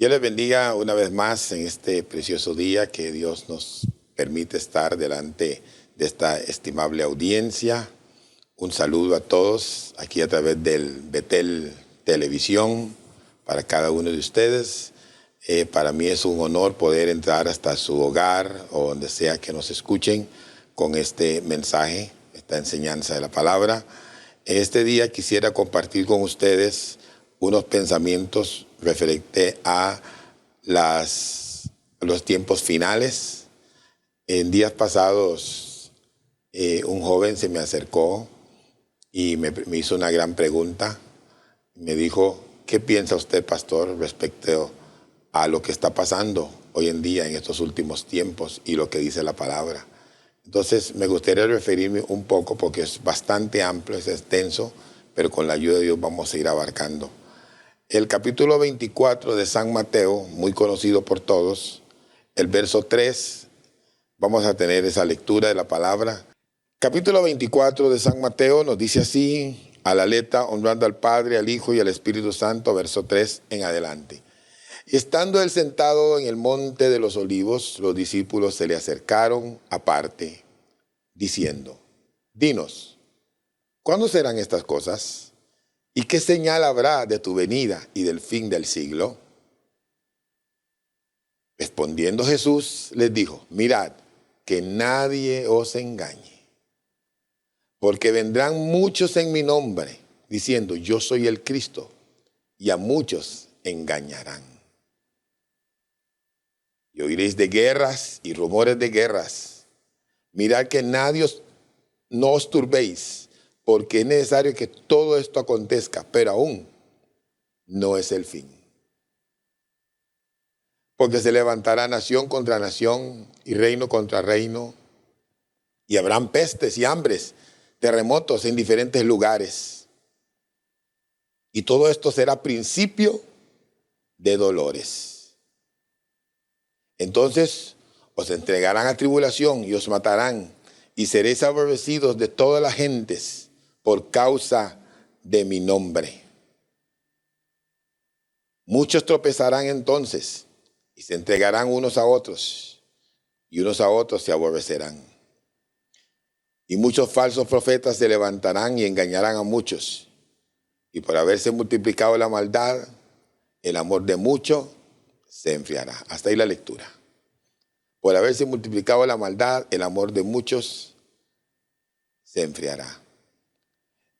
Dios les bendiga una vez más en este precioso día que Dios nos permite estar delante de esta estimable audiencia. Un saludo a todos aquí a través del Betel Televisión para cada uno de ustedes. Para mí es un honor poder entrar hasta su hogar o donde sea que nos escuchen con este mensaje, esta enseñanza de la palabra. En este día quisiera compartir con ustedes unos pensamientos referente a los tiempos finales. En días pasados, un joven se me acercó y me hizo una gran pregunta. Me dijo, ¿qué piensa usted, pastor, respecto a lo que está pasando hoy en día en estos últimos tiempos y lo que dice la palabra? Entonces, me gustaría referirme un poco porque es bastante amplio, es extenso, pero con la ayuda de Dios vamos a ir abarcando. El capítulo 24 de San Mateo, muy conocido por todos, el verso 3, vamos a tener esa lectura de la palabra. Capítulo 24 de San Mateo nos dice así, a la letra, honrando al Padre, al Hijo y al Espíritu Santo, verso 3 en adelante. Y estando él sentado en el monte de los olivos, los discípulos se le acercaron aparte, diciendo, dinos, ¿cuándo serán estas cosas? ¿Y qué señal habrá de tu venida y del fin del siglo? Respondiendo Jesús les dijo, mirad, que nadie os engañe, porque vendrán muchos en mi nombre, diciendo, yo soy el Cristo, y a muchos engañarán. Y oiréis de guerras y rumores de guerras. Mirad que no os turbéis, porque es necesario que todo esto acontezca, pero aún no es el fin. Porque se levantará nación contra nación y reino contra reino, y habrán pestes y hambres, terremotos en diferentes lugares. Y todo esto será principio de dolores. Entonces os entregarán a tribulación y os matarán, y seréis aborrecidos de todas las gentes por causa de mi nombre. Muchos tropezarán entonces y se entregarán unos a otros, y unos a otros se aborrecerán. Y muchos falsos profetas se levantarán y engañarán a muchos. Y por haberse multiplicado la maldad, el amor de muchos se enfriará. Hasta ahí la lectura. Por haberse multiplicado la maldad, el amor de muchos se enfriará.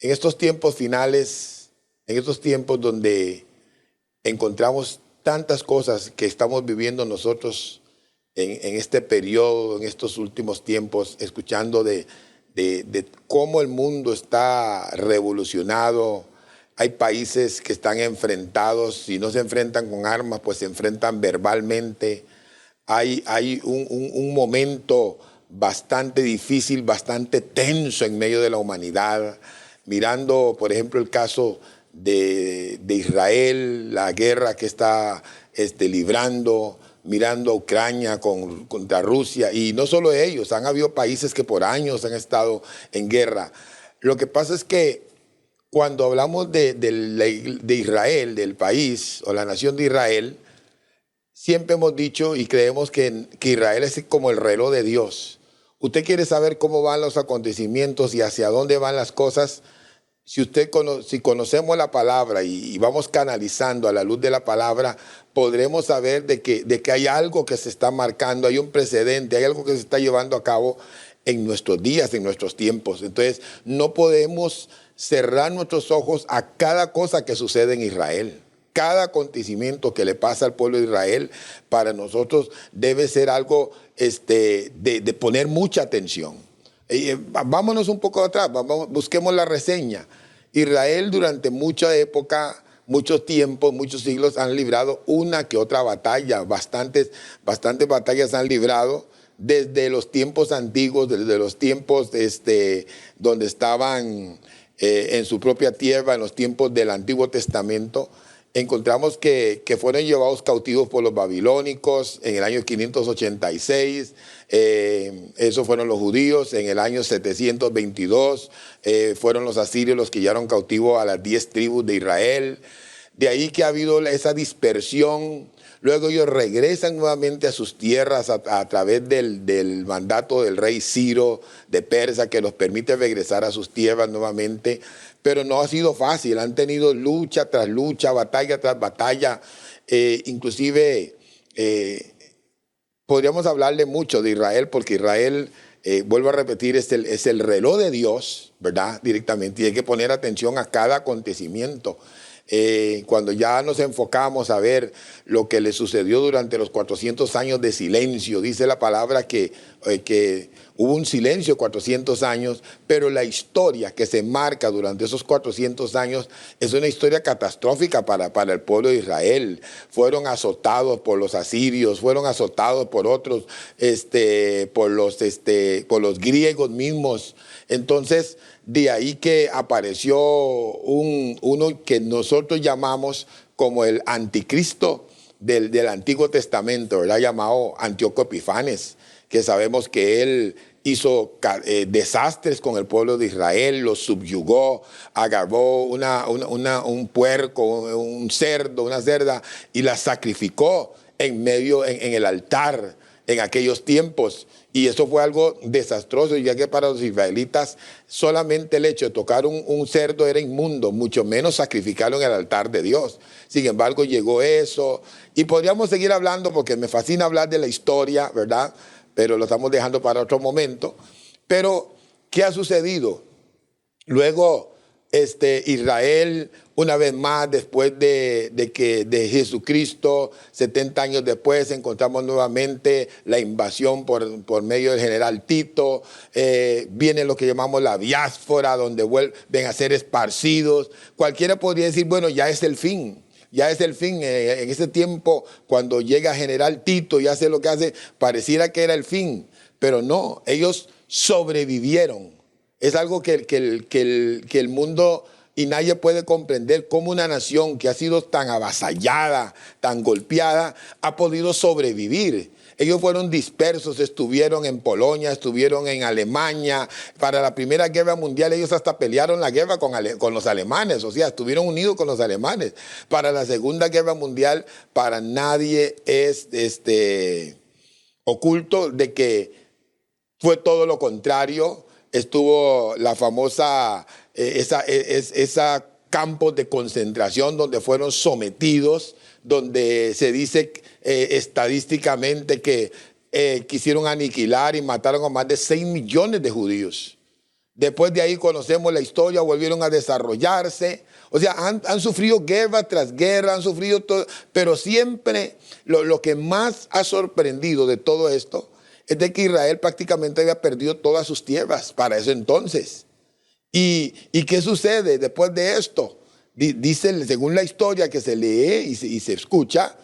En estos tiempos finales, en estos tiempos donde encontramos tantas cosas que estamos viviendo nosotros en este periodo, en estos últimos tiempos, escuchando de cómo el mundo está revolucionado. Hay países que están enfrentados, si no se enfrentan con armas, pues se enfrentan verbalmente. Hay un momento bastante difícil, bastante tenso en medio de la humanidad. Mirando, por ejemplo, el caso de Israel, la guerra que está librando, mirando a Ucrania contra Rusia, y no solo ellos, han habido países que por años han estado en guerra. Lo que pasa es que cuando hablamos de Israel, del país o la nación de Israel, siempre hemos dicho y creemos que Israel es como el reloj de Dios. Usted quiere saber cómo van los acontecimientos y hacia dónde van las cosas. Si conocemos la palabra y vamos canalizando a la luz de la palabra, podremos saber de que hay algo que se está marcando, hay un precedente, hay algo que se está llevando a cabo en nuestros días, en nuestros tiempos. Entonces, no podemos cerrar nuestros ojos a cada cosa que sucede en Israel. Cada acontecimiento que le pasa al pueblo de Israel, para nosotros debe ser algo de poner mucha atención. Vámonos un poco atrás, busquemos la reseña. Israel durante mucha época, muchos tiempos, muchos siglos han librado una que otra batalla. Bastantes batallas han librado desde los tiempos antiguos, desde los tiempos donde estaban en su propia tierra, en los tiempos del Antiguo Testamento. Encontramos que fueron llevados cautivos por los babilónicos en el año 586, esos fueron los judíos. En el año 722 fueron los asirios los que llevaron cautivos a las 10 tribus de Israel. De ahí que ha habido esa dispersión. Luego ellos regresan nuevamente a sus tierras a través del mandato del rey Ciro de Persia, que los permite regresar a sus tierras nuevamente. Pero no ha sido fácil, han tenido lucha tras lucha, batalla tras batalla. Inclusive podríamos hablarle mucho de Israel, porque Israel, vuelvo a repetir, es el reloj de Dios, ¿verdad? Directamente, y hay que poner atención a cada acontecimiento. Cuando ya nos enfocamos a ver lo que le sucedió durante los 400 años de silencio, dice la palabra que hubo un silencio 400 años, pero la historia que se marca durante esos 400 años es una historia catastrófica para el pueblo de Israel. Fueron azotados por los asirios, fueron azotados por otros, por los griegos mismos. Entonces, de ahí que apareció uno que nosotros llamamos como el anticristo del Antiguo Testamento, ¿verdad? Llamado Antíoco Epifanes, que sabemos que él hizo desastres con el pueblo de Israel, los subyugó, agarró un puerco, un cerdo, una cerda, y la sacrificó en el altar en aquellos tiempos. Y eso fue algo desastroso, ya que para los israelitas solamente el hecho de tocar un cerdo era inmundo, mucho menos sacrificarlo en el altar de Dios. Sin embargo, llegó eso. Y podríamos seguir hablando porque me fascina hablar de la historia, ¿verdad? Pero lo estamos dejando para otro momento. Pero, ¿qué ha sucedido? Luego, Israel, una vez más, después de Jesucristo, 70 años después, encontramos nuevamente la invasión por medio del general Tito. Viene lo que llamamos la diáspora, donde vuelven a ser esparcidos. Cualquiera podría decir, bueno, ya es el fin. Ya es el fin. En ese tiempo, cuando llega general Tito y hace lo que hace, pareciera que era el fin. Pero no, ellos sobrevivieron. Es algo que el mundo y nadie puede comprender cómo una nación que ha sido tan avasallada, tan golpeada, ha podido sobrevivir. Ellos fueron dispersos, estuvieron en Polonia, estuvieron en Alemania. Para la Primera Guerra Mundial ellos hasta pelearon la guerra con los alemanes, o sea, estuvieron unidos con los alemanes. Para la Segunda Guerra Mundial, para nadie es oculto de que fue todo lo contrario. Estuvo la famosa, esa campos de concentración donde fueron sometidos, donde se dice estadísticamente que quisieron aniquilar y mataron a más de 6 millones de judíos. Después de ahí conocemos la historia, volvieron a desarrollarse. O sea, han sufrido guerra tras guerra, han sufrido todo, pero siempre lo que más ha sorprendido de todo esto es de que Israel prácticamente había perdido todas sus tierras para ese entonces. ¿Y qué sucede después de esto? Dice, según la historia que se lee y se escucha,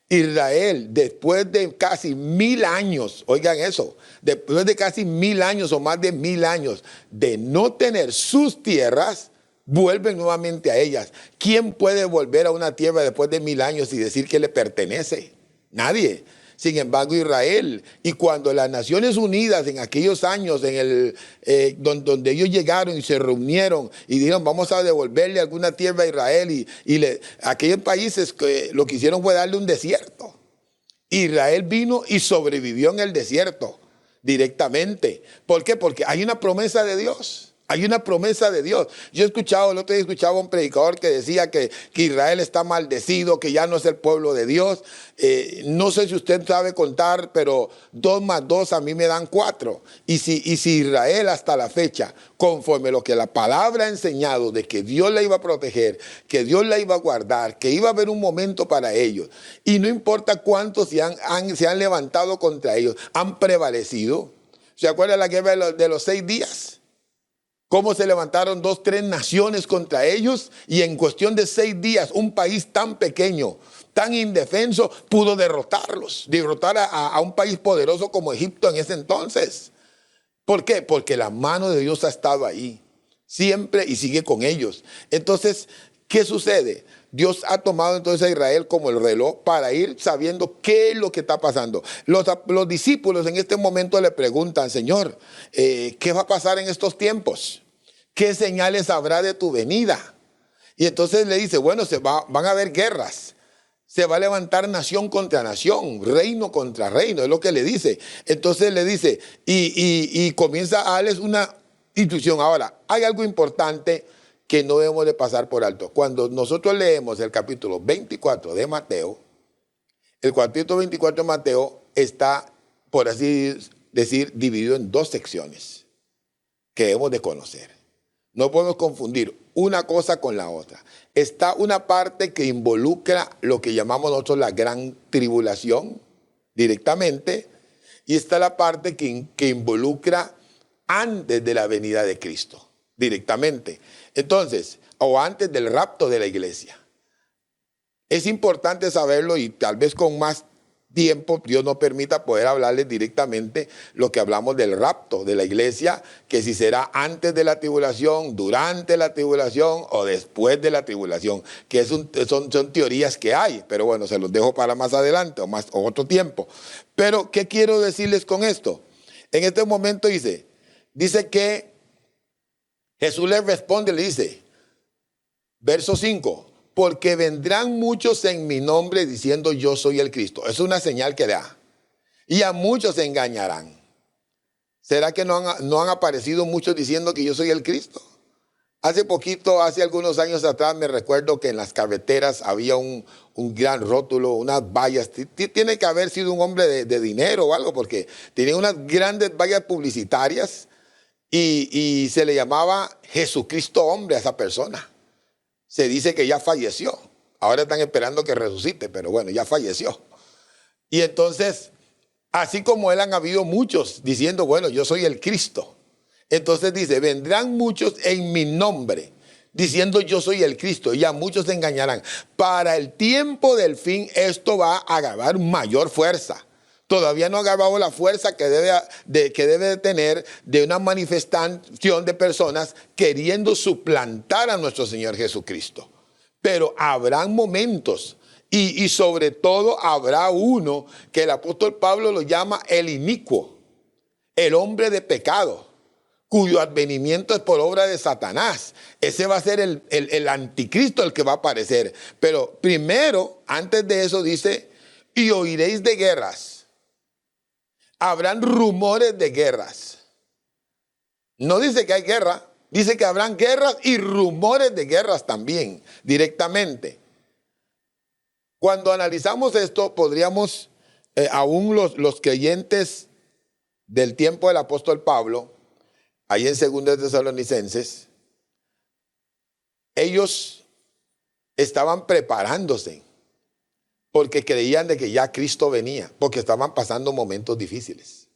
Israel, después de casi 1000 años, oigan eso, después de casi 1000 años o más de 1000 años de no tener sus tierras, vuelven nuevamente a ellas. ¿Quién puede volver a una tierra después de 1000 años y decir que le pertenece? Nadie. Sin embargo, Israel, y cuando las Naciones Unidas en aquellos años, donde ellos llegaron y se reunieron y dijeron, vamos a devolverle alguna tierra a Israel, aquellos países lo que hicieron fue darle un desierto. Israel vino y sobrevivió en el desierto directamente. ¿Por qué? Porque hay una promesa de Dios. Hay una promesa de Dios. Yo el otro día escuchaba a un predicador que decía que Israel está maldecido, que ya no es el pueblo de Dios. No sé si usted sabe contar, pero 2 más 2 a mí me dan 4. Y si Israel hasta la fecha, conforme lo que la palabra ha enseñado de que Dios la iba a proteger, que Dios la iba a guardar, que iba a haber un momento para ellos, y no importa cuántos se han levantado contra ellos, han prevalecido. ¿Se acuerda la guerra de los 6 días? Cómo se levantaron 2, 3 naciones contra ellos y en cuestión de 6 días un país tan pequeño, tan indefenso, pudo derrotar a un país poderoso como Egipto en ese entonces. ¿Por qué? Porque la mano de Dios ha estado ahí siempre y sigue con ellos. Entonces, ¿qué sucede? Dios ha tomado entonces a Israel como el reloj para ir sabiendo qué es lo que está pasando. Los discípulos en este momento le preguntan, Señor, ¿qué va a pasar en estos tiempos? ¿Qué señales habrá de tu venida? Y entonces le dice, bueno, van a haber guerras. Se va a levantar nación contra nación, reino contra reino, es lo que le dice. Entonces le dice, y comienza a darles una instrucción. Ahora, hay algo importante que no debemos de pasar por alto. Cuando nosotros leemos el capítulo 24 de Mateo, el capítulo 24 de Mateo está, por así decir, dividido en dos secciones que debemos de conocer. No podemos confundir una cosa con la otra. Está una parte que involucra lo que llamamos nosotros la gran tribulación directamente, y está la parte que involucra antes de la venida de Cristo directamente. Entonces, o antes del rapto de la iglesia. Es importante saberlo, y tal vez con más tiempo Dios nos permita poder hablarles directamente lo que hablamos del rapto de la iglesia, que si será antes de la tribulación, durante la tribulación o después de la tribulación, que son teorías que hay, pero bueno, se los dejo para más adelante o otro tiempo. Pero ¿qué quiero decirles con esto? En este momento dice que Jesús le responde, le dice, verso 5, porque vendrán muchos en mi nombre diciendo yo soy el Cristo. Es una señal que da. Y a muchos se engañarán. ¿Será que no han aparecido muchos diciendo que yo soy el Cristo? Hace poquito, hace algunos años atrás, me recuerdo que en las carreteras había un gran rótulo, unas vallas. Tiene que haber sido un hombre de dinero o algo, porque tenía unas grandes vallas publicitarias y se le llamaba Jesucristo hombre a esa persona. Se dice que ya falleció. Ahora están esperando que resucite, pero bueno, ya falleció. Y entonces, así como él, han habido muchos diciendo, bueno, yo soy el Cristo. Entonces dice, vendrán muchos en mi nombre, diciendo yo soy el Cristo, y a muchos se engañarán. Para el tiempo del fin, esto va a agarrar mayor fuerza. Todavía no ha agarrado la fuerza que debe de tener de una manifestación de personas queriendo suplantar a nuestro Señor Jesucristo. Pero habrán momentos, y sobre todo habrá uno que el apóstol Pablo lo llama el inicuo, el hombre de pecado, cuyo advenimiento es por obra de Satanás. Ese va a ser el anticristo, el que va a aparecer. Pero primero, antes de eso dice, y oiréis de guerras. Habrán rumores de guerras. No dice que hay guerra, dice que habrán guerras y rumores de guerras también, directamente. Cuando analizamos esto, podríamos, aún los creyentes del tiempo del apóstol Pablo, ahí en 2 Tesalonicenses, ellos estaban preparándose porque creían de que ya Cristo venía, porque estaban pasando momentos difíciles.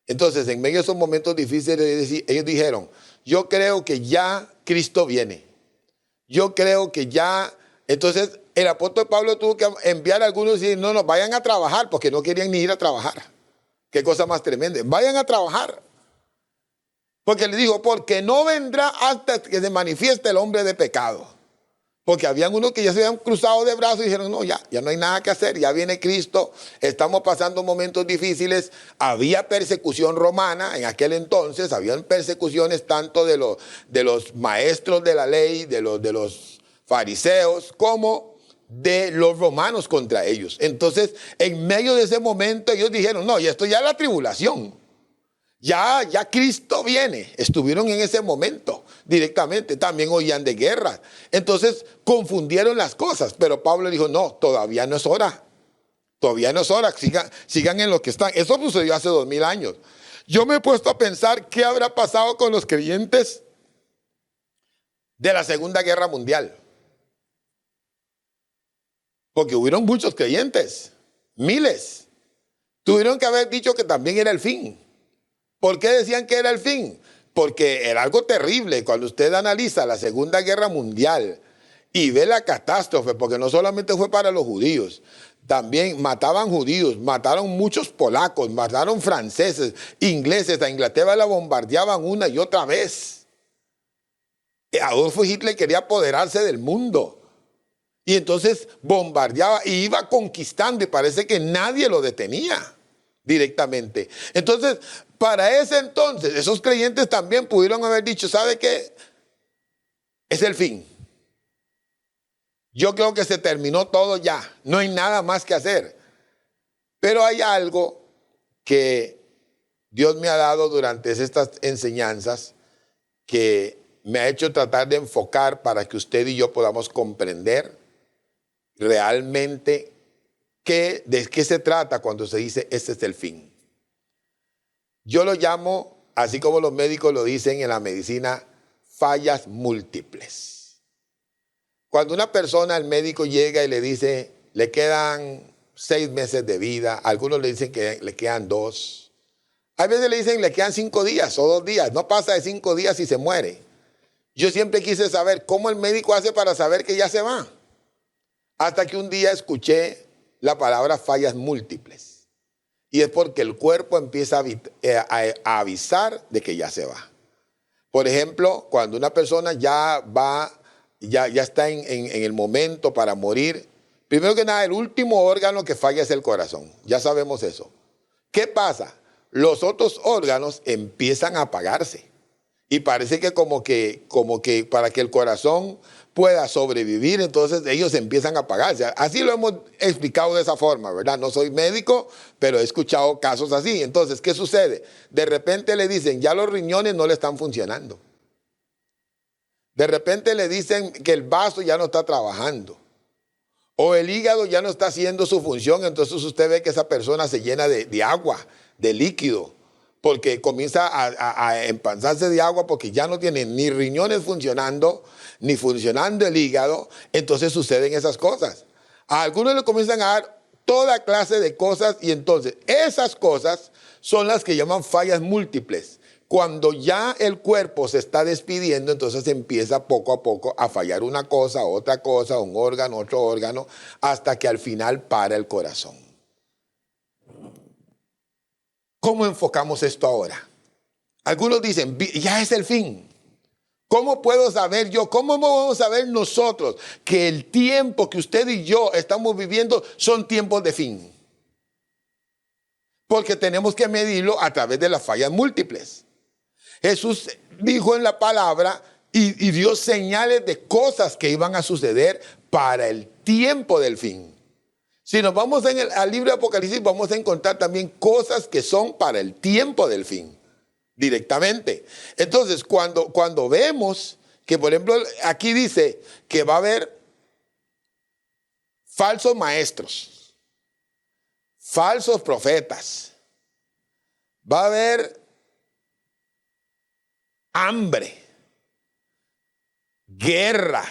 Entonces, en medio de esos momentos difíciles, ellos dijeron, yo creo que ya Cristo viene. Yo creo que ya... Entonces, el apóstol Pablo tuvo que enviar a algunos y decir, no, vayan a trabajar, porque no querían ni ir a trabajar. Qué cosa más tremenda. Vayan a trabajar. Porque le dijo, porque no vendrá hasta que se manifieste el hombre de pecado. Porque habían unos que ya se habían cruzado de brazos y dijeron, no, ya no hay nada que hacer, ya viene Cristo, estamos pasando momentos difíciles. Había persecución romana en aquel entonces, habían persecuciones tanto de los maestros de la ley, de los fariseos, como de los romanos contra ellos. Entonces, en medio de ese momento, ellos dijeron, no, y esto ya es la tribulación. Ya Cristo viene. Estuvieron en ese momento directamente. También oían de guerra. Entonces confundieron las cosas. Pero Pablo dijo, no, todavía no es hora. Todavía no es hora. Sigan en lo que están. Eso sucedió hace 2000 años. Yo me he puesto a pensar qué habrá pasado con los creyentes de la Segunda Guerra Mundial. Porque hubieron muchos creyentes. Miles. Tuvieron que haber dicho que también era el fin. ¿Por qué decían que era el fin? Porque era algo terrible. Cuando usted analiza la Segunda Guerra Mundial y ve la catástrofe, porque no solamente fue para los judíos, también mataban judíos, mataron muchos polacos, mataron franceses, ingleses. A Inglaterra la bombardeaban una y otra vez. Adolfo Hitler quería apoderarse del mundo. Y entonces bombardeaba y iba conquistando y parece que nadie lo detenía directamente. Entonces, para ese entonces, esos creyentes también pudieron haber dicho, ¿sabe qué? Es el fin. Yo creo que se terminó todo ya, no hay nada más que hacer. Pero hay algo que Dios me ha dado durante estas enseñanzas que me ha hecho tratar de enfocar para que usted y yo podamos comprender realmente de qué se trata cuando se dice este es el fin. Yo lo llamo, así como los médicos lo dicen en la medicina, fallas múltiples. Cuando una persona, el médico llega y le dice, le quedan 6 meses de vida, algunos le dicen que le quedan 2. A veces le dicen le quedan 5 días o 2 días, no pasa de 5 días y se muere. Yo siempre quise saber cómo el médico hace para saber que ya se va. Hasta que un día escuché la palabra fallas múltiples. Y es porque el cuerpo empieza a avisar de que ya se va. Por ejemplo, cuando una persona ya está en el momento para morir, primero que nada, el último órgano que falla es el corazón. Ya sabemos eso. ¿Qué pasa? Los otros órganos empiezan a apagarse. Y parece que como que para que el corazón pueda sobrevivir, entonces ellos empiezan a apagarse. Así lo hemos explicado de esa forma, ¿verdad? No soy médico, pero he escuchado casos así. Entonces, ¿qué sucede? De repente le dicen, ya los riñones no le están funcionando. De repente le dicen que el vaso ya no está trabajando. O el hígado ya no está haciendo su función, entonces usted ve que esa persona se llena de agua, de líquido, porque comienza a empanzarse de agua porque ya no tiene ni riñones funcionando, ni funcionando el hígado, entonces suceden esas cosas. A algunos le comienzan a dar toda clase de cosas y entonces esas cosas son las que llaman fallas múltiples. Cuando ya el cuerpo se está despidiendo, entonces empieza poco a poco a fallar una cosa, otra cosa, un órgano, otro órgano, hasta que al final para el corazón. ¿Cómo enfocamos esto ahora? Algunos dicen, ya es el fin. ¿Cómo puedo saber yo? ¿Cómo vamos a saber nosotros que el tiempo que usted y yo estamos viviendo son tiempos de fin? Porque tenemos que medirlo a través de las fallas múltiples. Jesús dijo en la palabra y dio señales de cosas que iban a suceder para el tiempo del fin. Si nos vamos al libro de Apocalipsis, vamos a encontrar también cosas que son para el tiempo del fin, directamente. Entonces, cuando vemos que, por ejemplo, aquí dice que va a haber falsos maestros, falsos profetas, va a haber hambre, guerra,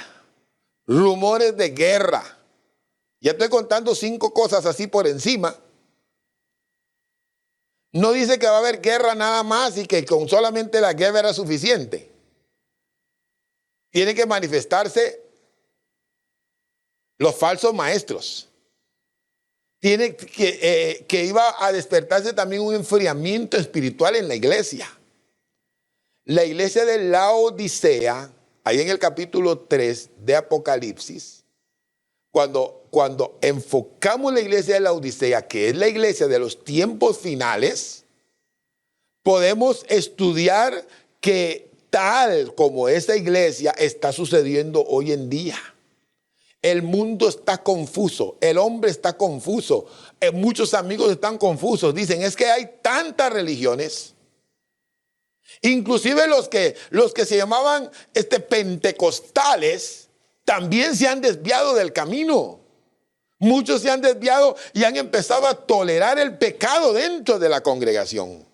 rumores de guerra. Ya estoy contando 5 cosas así por encima. No dice que va a haber guerra nada más y que con solamente la guerra era suficiente. Tienen que manifestarse los falsos maestros. Tiene que iba a despertarse también un enfriamiento espiritual en la iglesia. La iglesia de Laodicea, ahí en el capítulo 3 de Apocalipsis, cuando enfocamos la iglesia de la Odisea, que es la iglesia de los tiempos finales, podemos estudiar que tal como esa iglesia está sucediendo hoy en día. El mundo está confuso, el hombre está confuso, muchos amigos están confusos. Dicen, es que hay tantas religiones. Inclusive los que se llamaban pentecostales, también se han desviado del camino. Muchos se han desviado y han empezado a tolerar el pecado dentro de la congregación.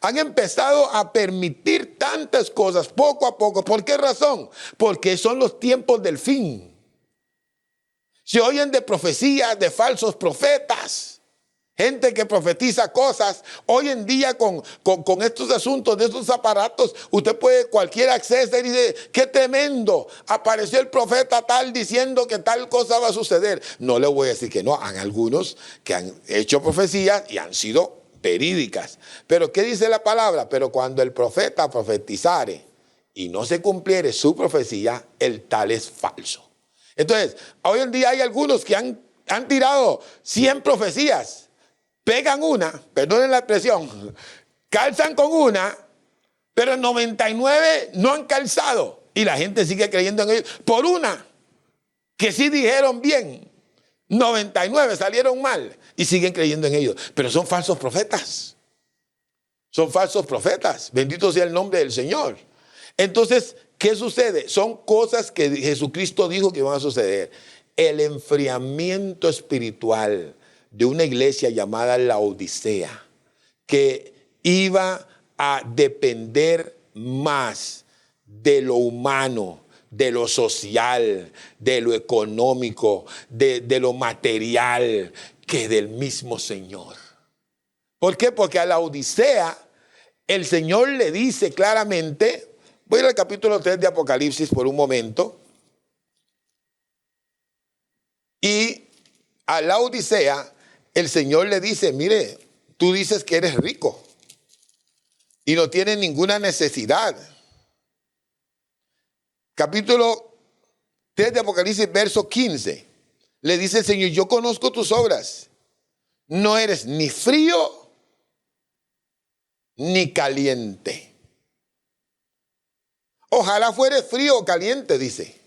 Han empezado a permitir tantas cosas poco a poco. ¿Por qué razón? Porque son los tiempos del fin. Se oyen de profecías, de falsos profetas. Gente que profetiza cosas. Hoy en día con estos asuntos de estos aparatos, usted puede cualquier acceder y dice, qué tremendo, apareció el profeta tal diciendo que tal cosa va a suceder. No le voy a decir que no, hay algunos que han hecho profecías y han sido verídicas. Pero ¿qué dice la palabra? Pero cuando el profeta profetizare y no se cumpliere su profecía, el tal es falso. Entonces, hoy en día hay algunos que han tirado 100 profecías. Pegan una, perdonen la expresión, calzan con una, pero 99 no han calzado. Y la gente sigue creyendo en ellos por una que sí dijeron bien, 99 salieron mal y siguen creyendo en ellos. Pero son falsos profetas. Son falsos profetas. Bendito sea el nombre del Señor. Entonces, ¿qué sucede? Son cosas que Jesucristo dijo que van a suceder. El enfriamiento espiritual de una iglesia llamada Laodicea, que iba a depender más de lo humano, de lo social, de lo económico, de lo material, que del mismo Señor. ¿Por qué? Porque a la Odisea el Señor le dice claramente, voy a ir al capítulo 3 de Apocalipsis por un momento, y a la Odisea el Señor le dice, mire, tú dices que eres rico y no tienes ninguna necesidad. Capítulo 3 de Apocalipsis, verso 15, le dice el Señor, yo conozco tus obras, no eres ni frío ni caliente. Ojalá fueres frío o caliente, dice.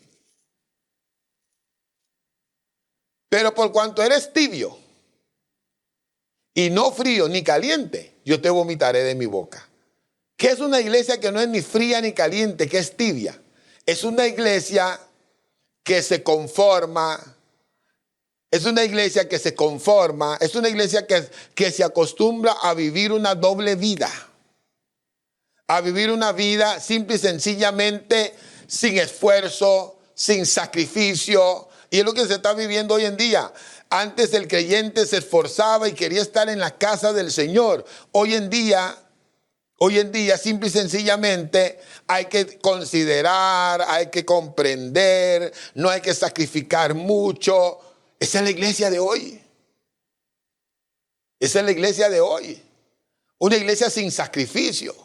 Pero por cuanto eres tibio y no frío ni caliente, yo te vomitaré de mi boca. ¿Qué es una iglesia que no es ni fría ni caliente, que es tibia? Es una iglesia que se conforma. Es una iglesia que se conforma. Es una iglesia que se acostumbra a vivir una doble vida. A vivir una vida simple y sencillamente sin esfuerzo, sin sacrificio. Y es lo que se está viviendo hoy en día. Antes el creyente se esforzaba y quería estar en la casa del Señor. Hoy en día, simple y sencillamente, hay que considerar, hay que comprender, no hay que sacrificar mucho. Esa es la iglesia de hoy. Esa es la iglesia de hoy. Una iglesia sin sacrificio.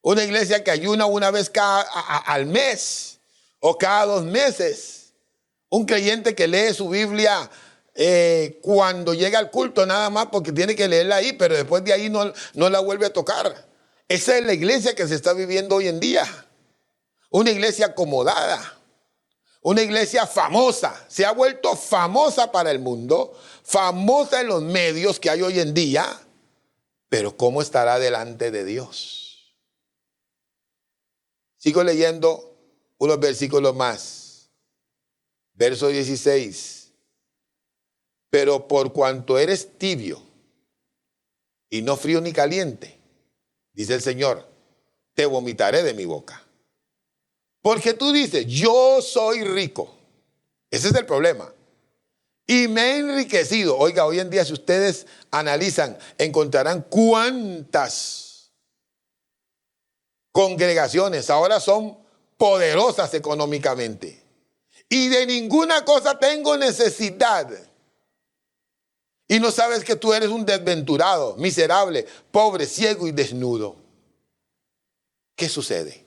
Una iglesia que ayuna una vez al mes o cada 2 meses. Un creyente que lee su Biblia cuando llega al culto nada más porque tiene que leerla ahí, pero después de ahí no la vuelve a tocar. Esa es la iglesia que se está viviendo hoy en día. Una iglesia acomodada. Una iglesia famosa. Se ha vuelto famosa para el mundo. Famosa en los medios que hay hoy en día. Pero ¿cómo estará delante de Dios? Sigo leyendo unos versículos más. Verso 16. Pero por cuanto eres tibio y no frío ni caliente, dice el Señor, te vomitaré de mi boca. Porque tú dices, yo soy rico. Ese es el problema. Y me he enriquecido. Oiga, hoy en día si ustedes analizan, encontrarán cuántas congregaciones ahora son poderosas económicamente. Y de ninguna cosa tengo necesidad. Y no sabes que tú eres un desventurado, miserable, pobre, ciego y desnudo. ¿Qué sucede?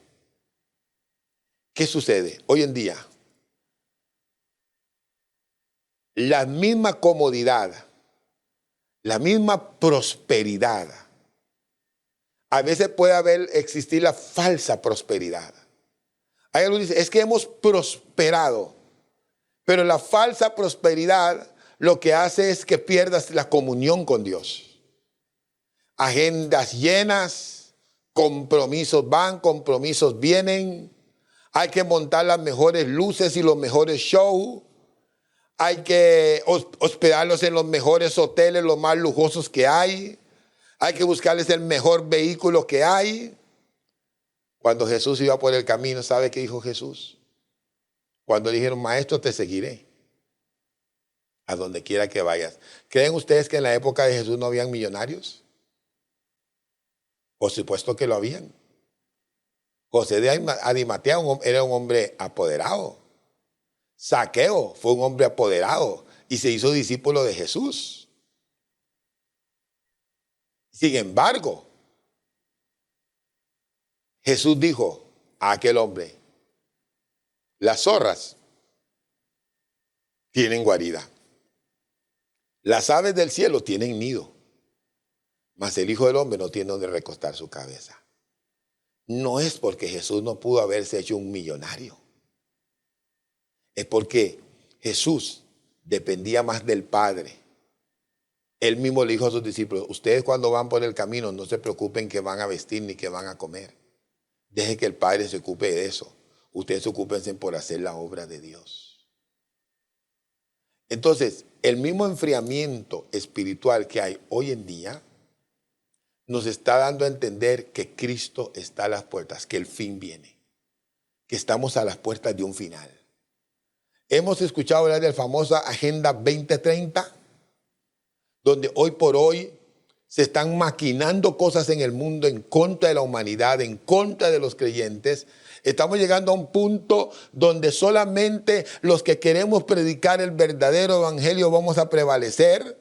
¿Qué sucede hoy en día? La misma comodidad, la misma prosperidad. A veces puede existir la falsa prosperidad. Hay alguien que dice, es que hemos prosperado. Pero la falsa prosperidad lo que hace es que pierdas la comunión con Dios. Agendas llenas, compromisos van, compromisos vienen. Hay que montar las mejores luces y los mejores shows. Hay que hospedarlos en los mejores hoteles, los más lujosos que hay. Hay que buscarles el mejor vehículo que hay. Cuando Jesús iba por el camino, ¿sabe qué dijo Jesús? Cuando dijeron, maestro, te seguiré a donde quiera que vayas. ¿Creen ustedes que en la época de Jesús no habían millonarios? Por supuesto que lo habían. José de Arimatea era un hombre apoderado. Zaqueo fue un hombre apoderado y se hizo discípulo de Jesús. Sin embargo, Jesús dijo a aquel hombre, las zorras tienen guarida, las aves del cielo tienen nido, mas el Hijo del Hombre no tiene donde recostar su cabeza. No es porque Jesús no pudo haberse hecho un millonario. Es porque Jesús dependía más del Padre. Él mismo le dijo a sus discípulos, ustedes cuando van por el camino no se preocupen qué van a vestir ni qué van a comer. Deje que el Padre se ocupe de eso. Ustedes ocúpense por hacer la obra de Dios. Entonces, el mismo enfriamiento espiritual que hay hoy en día nos está dando a entender que Cristo está a las puertas, que el fin viene, que estamos a las puertas de un final. Hemos escuchado hablar de la famosa Agenda 2030, donde hoy por hoy se están maquinando cosas en el mundo en contra de la humanidad, en contra de los creyentes. Estamos llegando a un punto donde solamente los que queremos predicar el verdadero evangelio vamos a prevalecer,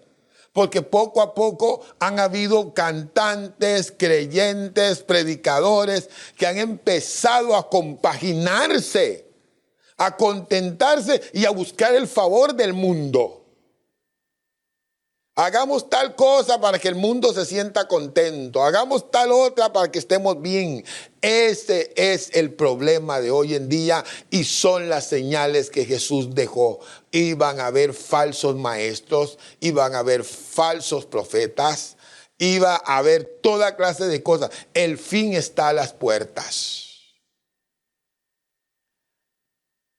porque poco a poco han habido cantantes, creyentes, predicadores que han empezado a compaginarse, a contentarse y a buscar el favor del mundo. Hagamos tal cosa para que el mundo se sienta contento. Hagamos tal otra para que estemos bien. Ese es el problema de hoy en día y son las señales que Jesús dejó. Iban a haber falsos maestros, iban a haber falsos profetas, iba a haber toda clase de cosas. El fin está a las puertas.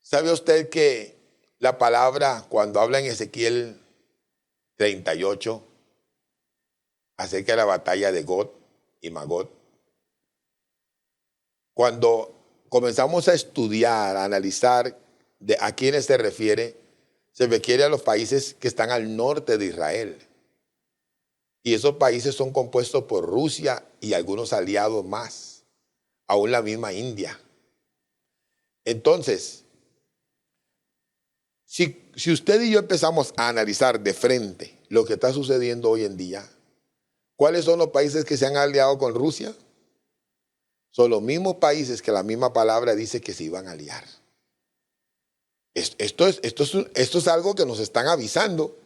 ¿Sabe usted que la palabra, cuando habla en Ezequiel 38, acerca de la batalla de Gog y Magog, cuando comenzamos a estudiar, a analizar a quiénes se refiere a los países que están al norte de Israel. Y esos países son compuestos por Rusia y algunos aliados más, aún la misma India. Entonces, si usted y yo empezamos a analizar de frente lo que está sucediendo hoy en día, ¿cuáles son los países que se han aliado con Rusia? Son los mismos países que la misma palabra dice que se iban a aliar. Esto es algo que nos están avisando.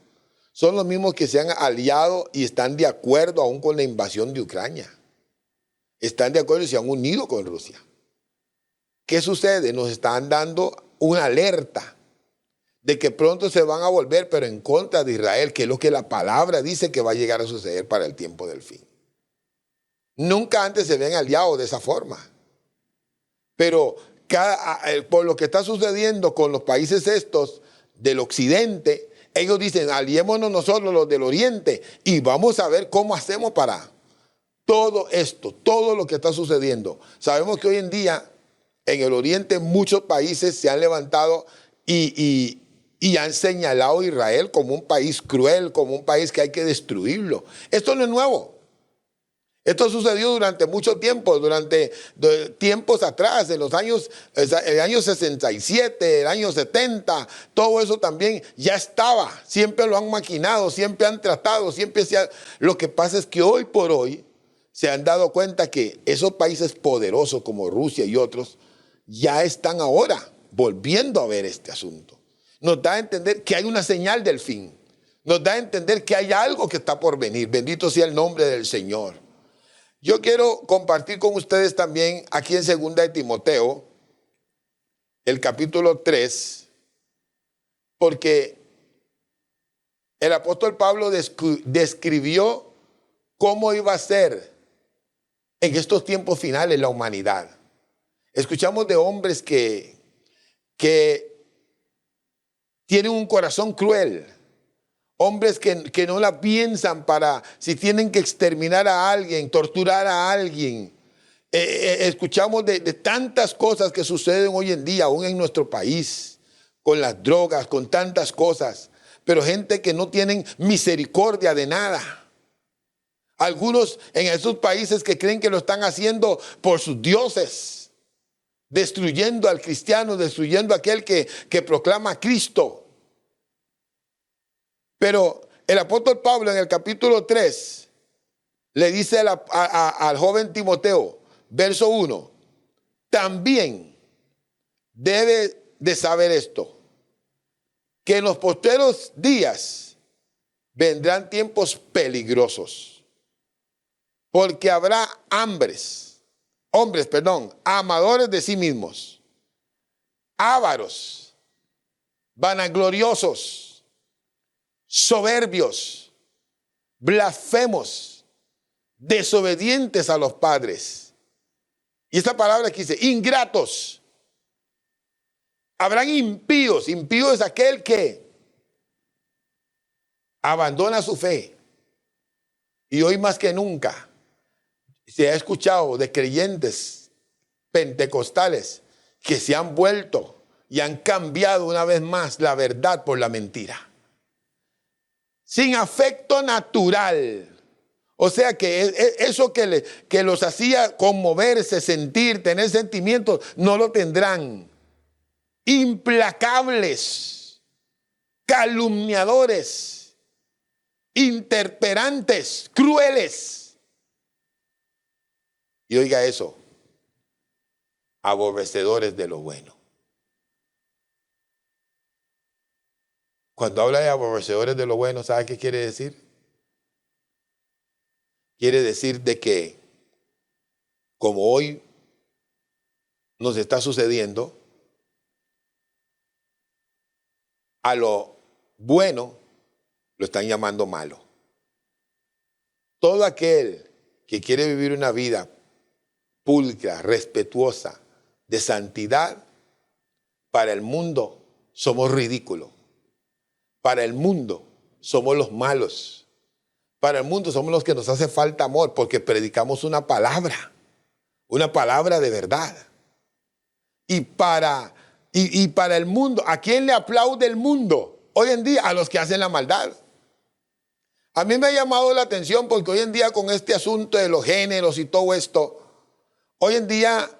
Son los mismos que se han aliado y están de acuerdo aún con la invasión de Ucrania. Están de acuerdo y se han unido con Rusia. ¿Qué sucede? Nos están dando una alerta de que pronto se van a volver, pero en contra de Israel, que es lo que la palabra dice que va a llegar a suceder para el tiempo del fin. Nunca antes se habían aliado de esa forma. Pero por lo que está sucediendo con los países estos del occidente, ellos dicen, aliémonos nosotros los del oriente y vamos a ver cómo hacemos para todo esto, todo lo que está sucediendo. Sabemos que hoy en día en el oriente muchos países se han levantado y han señalado a Israel como un país cruel, como un país que hay que destruirlo. Esto no es nuevo. Esto sucedió durante mucho tiempo, durante tiempos atrás, en el año 67, el año 70, todo eso también ya estaba. Siempre lo han maquinado, siempre han tratado, Lo que pasa es que hoy por hoy se han dado cuenta que esos países poderosos como Rusia y otros ya están ahora volviendo a ver este asunto. Nos da a entender que hay una señal del fin. Nos da a entender que hay algo que está por venir. Bendito sea el nombre del Señor. Yo quiero compartir con ustedes también aquí en 2 de Timoteo, el capítulo 3, porque el apóstol Pablo describió cómo iba a ser en estos tiempos finales la humanidad. Escuchamos de hombres que tienen un corazón cruel. Hombres que no la piensan para si tienen que exterminar a alguien, torturar a alguien. Escuchamos de tantas cosas que suceden hoy en día, aún en nuestro país, con las drogas, con tantas cosas. Pero gente que no tienen misericordia de nada. Algunos en esos países que creen que lo están haciendo por sus dioses, destruyendo al cristiano, destruyendo a aquel que proclama a Cristo. Pero el apóstol Pablo en el capítulo 3 le dice al joven Timoteo, verso 1, también debe de saber esto, que en los postreros días vendrán tiempos peligrosos, porque habrá amadores de sí mismos, ávaros, vanagloriosos, soberbios, blasfemos, desobedientes a los padres. Y esta palabra que dice, ingratos. Habrán impíos. Impío es aquel que abandona su fe. Y hoy más que nunca se ha escuchado de creyentes pentecostales que se han vuelto y han cambiado una vez más la verdad por la mentira. Sin afecto natural. O sea que eso que los hacía conmoverse, sentir, tener sentimientos, no lo tendrán. Implacables, calumniadores, interperantes, crueles. Y oiga eso, aborrecedores de lo bueno. Cuando habla de aborrecedores de lo bueno, ¿sabe qué quiere decir? Quiere decir de que, como hoy nos está sucediendo, a lo bueno lo están llamando malo. Todo aquel que quiere vivir una vida pulcra, respetuosa, de santidad, para el mundo somos ridículos. Para el mundo somos los malos. Para el mundo somos los que nos hace falta amor porque predicamos una palabra de verdad. Y para el mundo, ¿a quién le aplaude el mundo? Hoy en día a los que hacen la maldad. A mí me ha llamado la atención porque hoy en día con este asunto de los géneros y todo esto, hoy en día,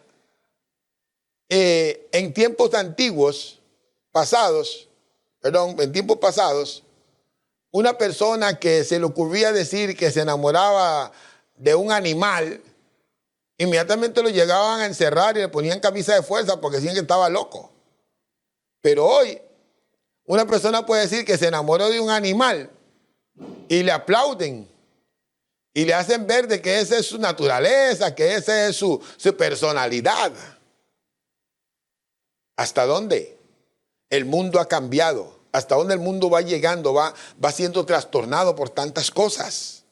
en tiempos pasados, una persona que se le ocurría decir que se enamoraba de un animal, inmediatamente lo llegaban a encerrar y le ponían camisa de fuerza porque decían que estaba loco. Pero hoy, una persona puede decir que se enamoró de un animal y le aplauden y le hacen ver de que esa es su naturaleza, que esa es su personalidad. ¿Hasta dónde? El mundo ha cambiado. ¿Hasta dónde el mundo va llegando? Va siendo trastornado por tantas cosas.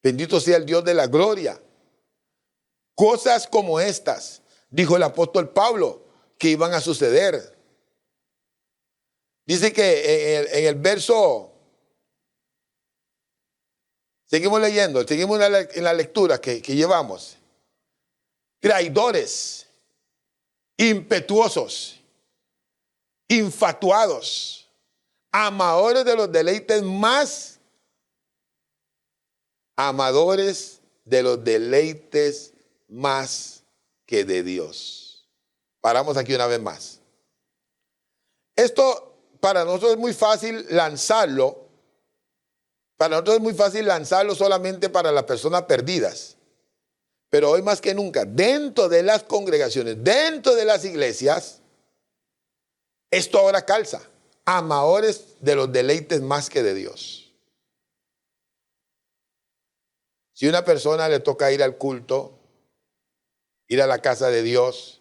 Bendito sea el Dios de la gloria. Cosas como estas, dijo el apóstol Pablo, que iban a suceder. Dice que en el verso, seguimos leyendo, seguimos en la lectura que llevamos. Traidores, impetuosos, infatuados, amadores de los deleites más que de Dios. Paramos aquí una vez más. Esto para nosotros es muy fácil lanzarlo. Para nosotros es muy fácil lanzarlo solamente para las personas perdidas. Pero hoy más que nunca, dentro de las congregaciones, dentro de las iglesias, esto ahora calza. Amadores de los deleites más que de Dios. Si a una persona le toca ir al culto, ir a la casa de Dios,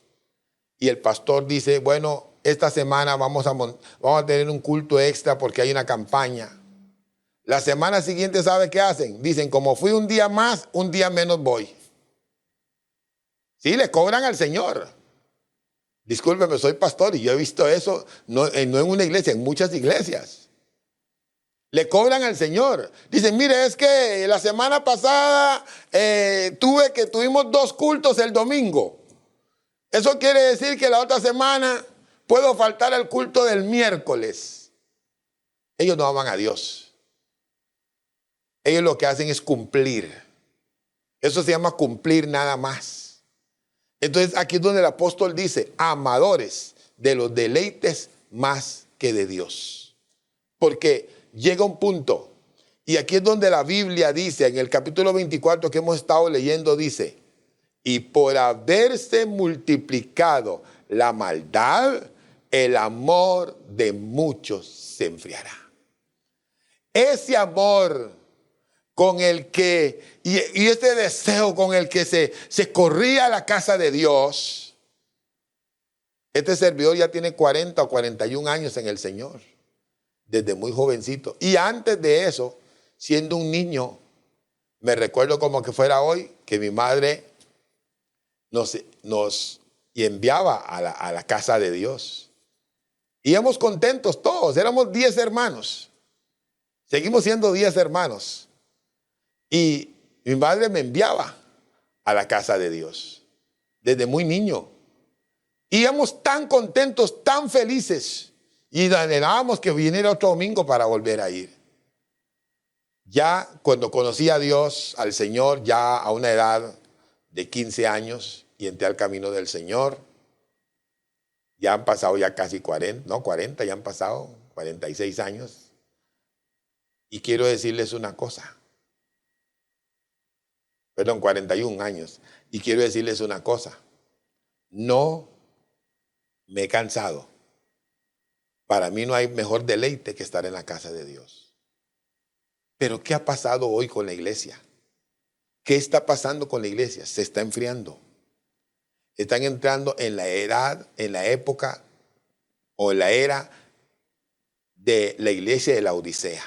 y el pastor dice, bueno, esta semana vamos a tener un culto extra porque hay una campaña. La semana siguiente, ¿sabe qué hacen? Dicen, como fui un día más, un día menos voy. Sí, le cobran al Señor. Discúlpeme, soy pastor y yo he visto eso, no en una iglesia, en muchas iglesias. Le cobran al Señor. Dicen, mire, es que la semana pasada tuvimos 2 cultos el domingo. Eso quiere decir que la otra semana puedo faltar al culto del miércoles. Ellos no aman a Dios. Ellos lo que hacen es cumplir. Eso se llama cumplir nada más. Entonces aquí es donde el apóstol dice, amadores de los deleites más que de Dios. Porque llega un punto, y aquí es donde la Biblia dice, en el capítulo 24 que hemos estado leyendo, dice, y por haberse multiplicado la maldad, el amor de muchos se enfriará. Ese amor con el que, y este deseo con el que se corría a la casa de Dios, Este servidor ya tiene 40 o 41 años en el Señor, desde muy jovencito. Y antes de eso, siendo un niño, me recuerdo como que fuera hoy, que mi madre nos enviaba a la casa de Dios. Íbamos contentos todos, éramos 10 hermanos. Seguimos siendo 10 hermanos. Y mi madre me enviaba a la casa de Dios, desde muy niño. Íbamos tan contentos, tan felices, y anhelábamos que viniera otro domingo para volver a ir. Ya cuando conocí a Dios, al Señor, ya a una edad de 15 años, y entré al camino del Señor, ya han pasado ya casi 40, ya han pasado 46 años. Y quiero decirles una cosa. Perdón, 41 años. Y quiero decirles una cosa. No me he cansado. Para mí no hay mejor deleite que estar en la casa de Dios. Pero ¿qué ha pasado hoy con la iglesia? ¿Qué está pasando con la iglesia? Se está enfriando. Están entrando en la edad, en la época o en la era de la iglesia de la Odisea.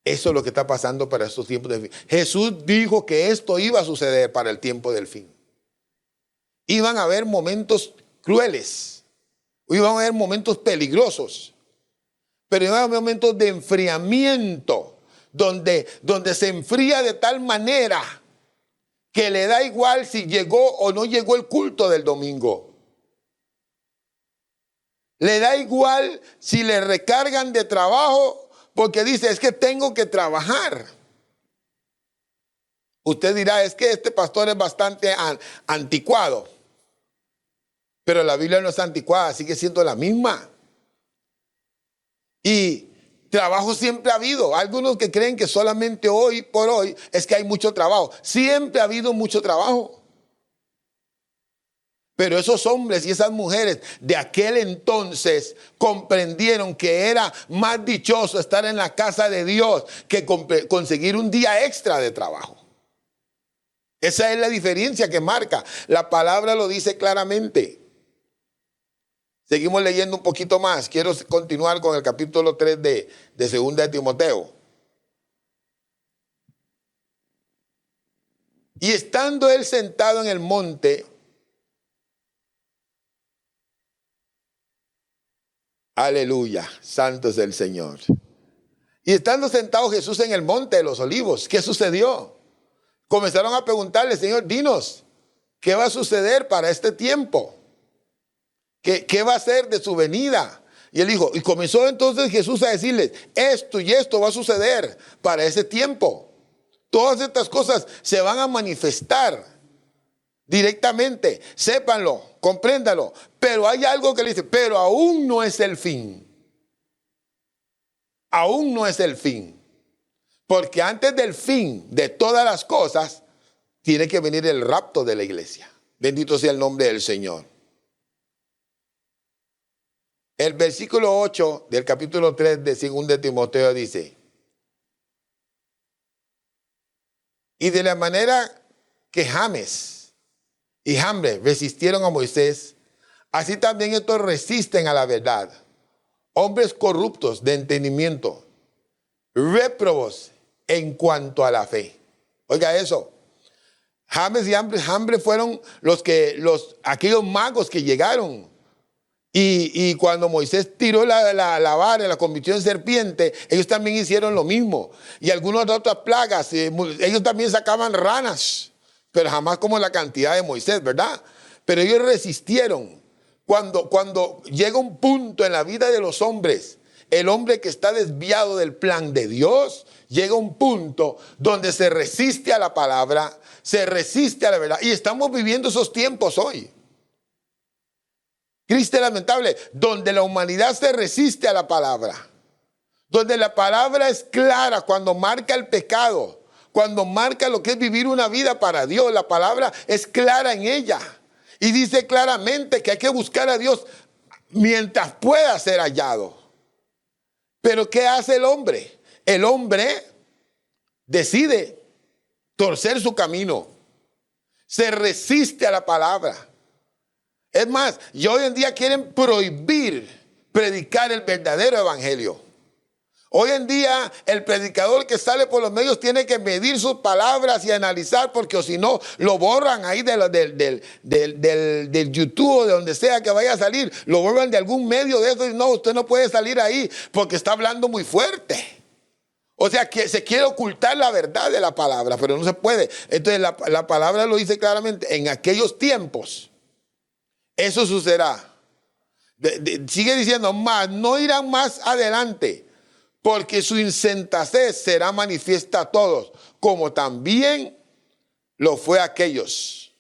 Eso es lo que está pasando para estos tiempos del fin. Jesús dijo que esto iba a suceder para el tiempo del fin. Iban a haber momentos crueles, iban a haber momentos peligrosos, pero iban a haber momentos de enfriamiento, donde se enfría de tal manera que le da igual si llegó o no llegó el culto del domingo. Le da igual si le recargan de trabajo, porque dice, es que tengo que trabajar. Usted dirá, es que este pastor es bastante anticuado. Pero la Biblia no es anticuada, sigue siendo la misma. Y trabajo siempre ha habido. Algunos que creen que solamente hoy por hoy es que hay mucho trabajo. Siempre ha habido mucho trabajo. Pero esos hombres y esas mujeres de aquel entonces comprendieron que era más dichoso estar en la casa de Dios que conseguir un día extra de trabajo. Esa es la diferencia que marca. La palabra lo dice claramente. Seguimos leyendo un poquito más. Quiero continuar con el capítulo 3 de 2 de Timoteo. Y estando él sentado en el monte, aleluya, santo es el Señor. Y estando sentado Jesús en el monte de los olivos, ¿qué sucedió? Comenzaron a preguntarle, Señor, dinos, ¿qué va a suceder para este tiempo? ¿Qué va a ser de su venida? Y él dijo, y comenzó entonces Jesús a decirles, esto y esto va a suceder para ese tiempo. Todas estas cosas se van a manifestar directamente. Sépanlo, compréndalo. Pero hay algo que le dice, pero aún no es el fin. Aún no es el fin. Porque antes del fin de todas las cosas, tiene que venir el rapto de la iglesia. Bendito sea el nombre del Señor. El versículo 8 del capítulo 3 de 2 de Timoteo dice, y de la manera que James y Jambres resistieron a Moisés, así también estos resisten a la verdad. Hombres corruptos de entendimiento, réprobos en cuanto a la fe. Oiga eso. James y Jambres fueron aquellos magos que llegaron. Y cuando Moisés tiró la vara, la convirtió en serpiente, ellos también hicieron lo mismo. Y algunas otras plagas, ellos también sacaban ranas, pero jamás como la cantidad de Moisés, ¿verdad? Pero ellos resistieron. Cuando llega un punto en la vida de los hombres, el hombre que está desviado del plan de Dios, llega un punto donde se resiste a la palabra, se resiste a la verdad. Y estamos viviendo esos tiempos hoy. Triste, lamentable, donde la humanidad se resiste a la palabra, donde la palabra es clara cuando marca el pecado, cuando marca lo que es vivir una vida para Dios. La palabra es clara en ella y dice claramente que hay que buscar a Dios mientras pueda ser hallado. Pero ¿qué hace el hombre? El hombre decide torcer su camino, se resiste a la palabra. Es más, y hoy en día quieren prohibir predicar el verdadero evangelio. Hoy en día el predicador que sale por los medios tiene que medir sus palabras y analizar, porque o si no lo borran ahí del YouTube o de donde sea que vaya a salir. Lo borran de algún medio de eso y no, usted no puede salir ahí porque está hablando muy fuerte. O sea, que se quiere ocultar la verdad de la palabra, pero no se puede. Entonces la palabra lo dice claramente, en aquellos tiempos eso sucederá. Sigue diciendo, más no irán más adelante, porque su insensatez será manifiesta a todos, como también lo fue a aquellos.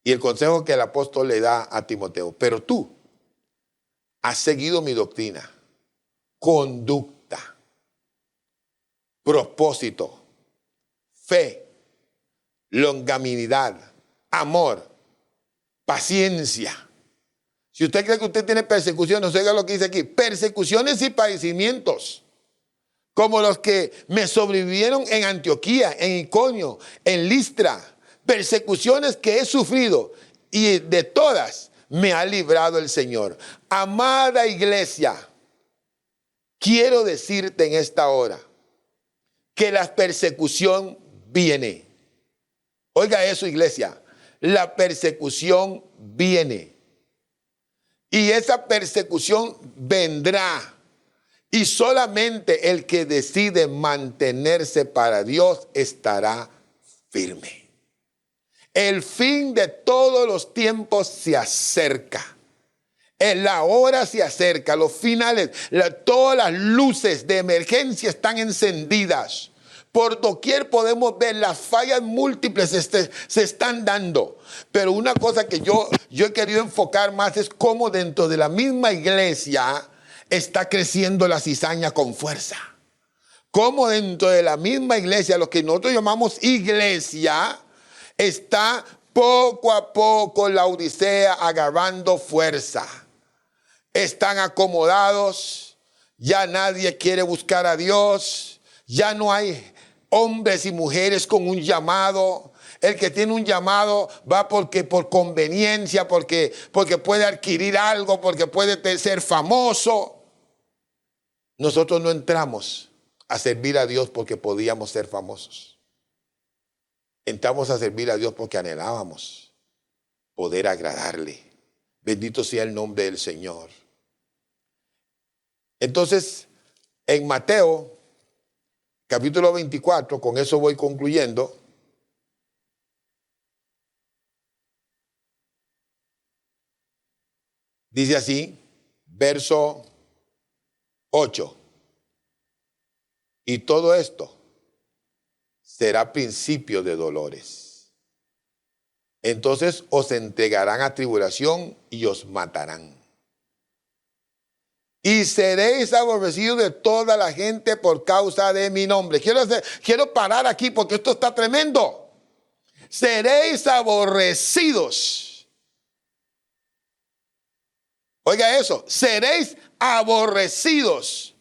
Y el consejo que el apóstol le da a Timoteo: pero tú has seguido mi doctrina, conducta, propósito, fe, longanimidad, amor, paciencia. Si usted cree que usted tiene persecuciones, oiga lo que dice aquí: persecuciones y padecimientos, como los que me sobrevivieron en Antioquía, en Iconio, en Listra, persecuciones que he sufrido, y de todas me ha librado el Señor. Amada iglesia, quiero decirte en esta hora que la persecución viene. Oiga eso, iglesia, la persecución viene. Y esa persecución vendrá. Y solamente el que decide mantenerse para Dios estará firme. El fin de todos los tiempos se acerca. La hora se acerca, los finales, todas las luces de emergencia están encendidas. Por doquier podemos ver las fallas múltiples se están dando. Pero una cosa que yo he querido enfocar más es cómo dentro de la misma iglesia está creciendo la cizaña con fuerza. Cómo dentro de la misma iglesia, lo que nosotros llamamos iglesia, está poco a poco la Odisea agarrando fuerza. Están acomodados, ya nadie quiere buscar a Dios, ya no hay hombres y mujeres con un llamado. El que tiene un llamado va por conveniencia, porque puede adquirir algo, porque puede ser famoso. Nosotros no entramos a servir a Dios porque podíamos ser famosos. Entramos a servir a Dios porque anhelábamos poder agradarle. Bendito sea el nombre del Señor. Entonces, en Mateo, capítulo 24, con eso voy concluyendo. Dice así, verso 8. Y todo esto será principio de dolores. Entonces os entregarán a tribulación y os matarán. Y seréis aborrecidos de toda la gente por causa de mi nombre. Quiero parar aquí porque esto está tremendo. Seréis aborrecidos. Oiga eso, seréis aborrecidos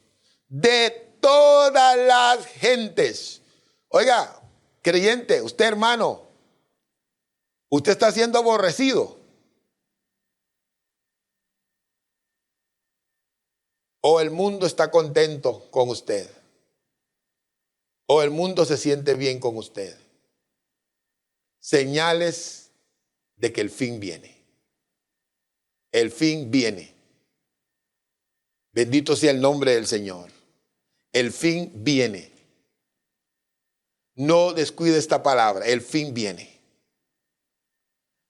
de todas las gentes. Oiga, creyente, usted hermano, usted está siendo aborrecido. O el mundo está contento con usted. O el mundo se siente bien con usted. Señales de que el fin viene. El fin viene. Bendito sea el nombre del Señor. El fin viene. No descuide esta palabra. El fin viene.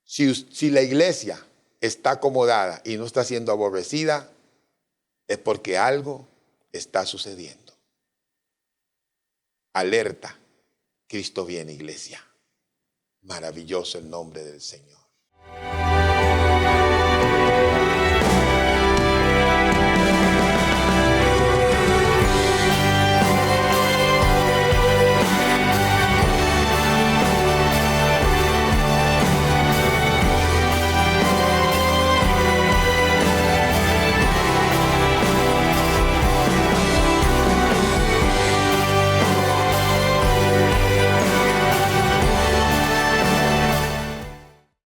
Si la iglesia está acomodada y no está siendo aborrecida, es porque algo está sucediendo. Alerta. Cristo viene, iglesia. Maravilloso el nombre del Señor.